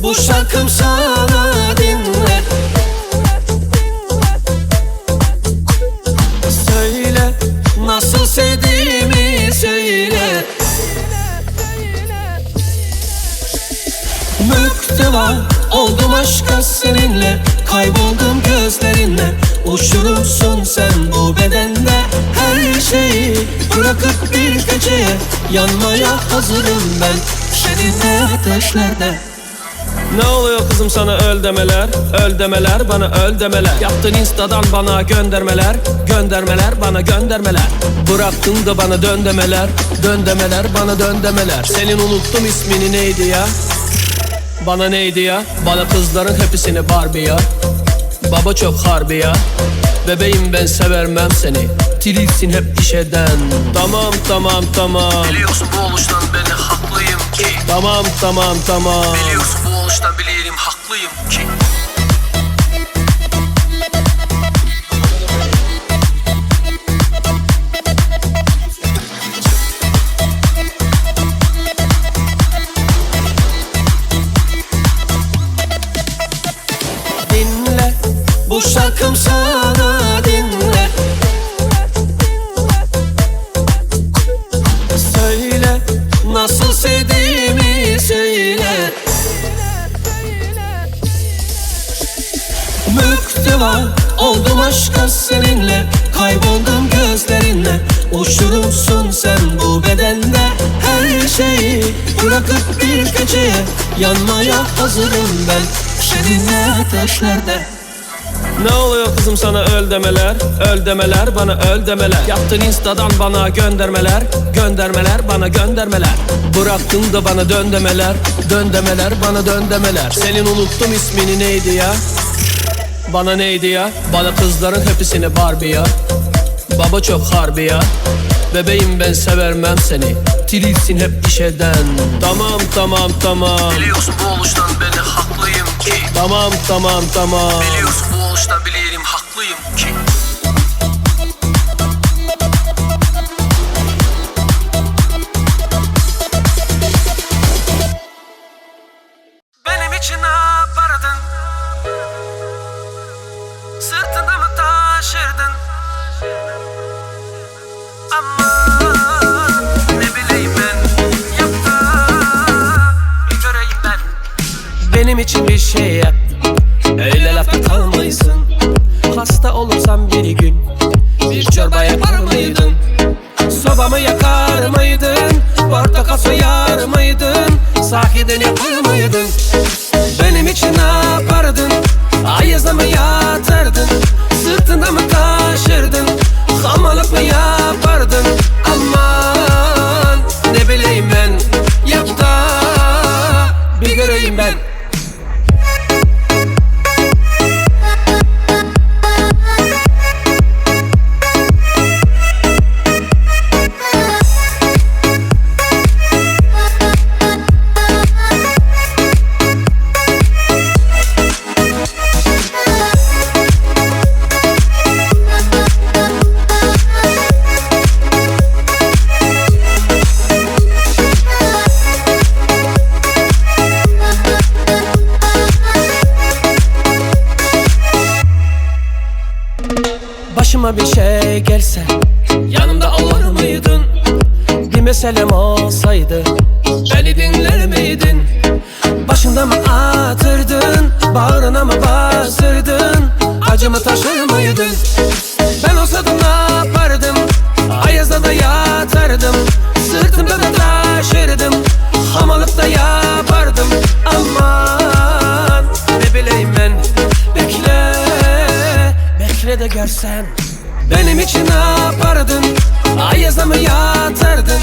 bu şarkım sana, dinle. Söyle, nasıl sevdiğimi söyle. Mükteva oldum aşka seninle, kayboldum gözlerinle. Uçurumsun sen bu bedende, her şeyi bırakıp bir geceye yanmaya hazırım ben seninle ateşlerde. Ne oluyor kızım sana öl demeler, öl demeler, bana öl demeler. Yaptın instadan bana göndermeler, göndermeler, bana göndermeler. Bıraktın da bana dön demeler, dön demeler, bana dön demeler. Senin unuttum ismini neydi ya? Bana neydi ya? Bana kızların hepsini Barbie ya. Baba çok harbi ya. Bebeğim ben severmem seni, tililsin hep iş eden. Tamam tamam tamam, Biliyorsun bu oluştan ben haklıyım ki. tamam tamam tamam. Biliyorsun bu oluştan bilirim haklıyım ki. Dinle, bu şarkım sana, dinle. Söyle, nasıl sevdiğimi söyle. Mükteva oldum aşka seninle, kayboldum gözlerinle. Uçurumsun sen bu bedende, her şeyi bırakıp bir geceye yanmaya hazırım ben seninle ateşlerde. Ne oluyor kızım sana öl demeler, öl demeler, bana öl demeler. Yaptın instadan bana göndermeler, göndermeler, bana göndermeler. Bıraktın da bana dön demeler, dön demeler, bana dön demeler. Senin unuttum ismini neydi ya? Bana neydi ya? Bana kızların hepsini Barbie ya. Baba çok harbi ya. Bebeğim ben severmem seni, tililsin hep iş eden. Tamam tamam tamam, Biliyorsun bu oluştan ben haklıyım ki. tamam tamam tamam. Biliyorsun bu oluştan bilirim haklıyım ki. Benim için ne yapardın? Sırtında mı taşırdın? Ama ne bileyim ben, yap da bir göreyim ben. Benim için bir şey yap, öyle lafta kalmaysın. Hasta olursam bir gün bir çorba yapar mıydın? Sobamı yakar mıydın? Portakal soyar mıydın? Sahiden yapar mıydın? Benim için ne yapardın? Ayazda mı yatardın? Sırtında mı taşırdın? Hamalık mı yapardın? Aman ne bileyim ben, yap da bir göreyim ben. Başıma bir şey gelse yanımda olur muydun? Bir meselem olsaydı beni dinler miydin? Başında mı atırdın? Bağrına mı bastırdın? Acımı taşır mıydın? Ben olsaydım ne yapardım? Ayazda da yatardım, sırtımda da taşırdım, hamalık da yapardım. Aman ne bileyim ben, bekle, bekle de görsen. Benim için ne yapardın? Ayazda mı yatardın?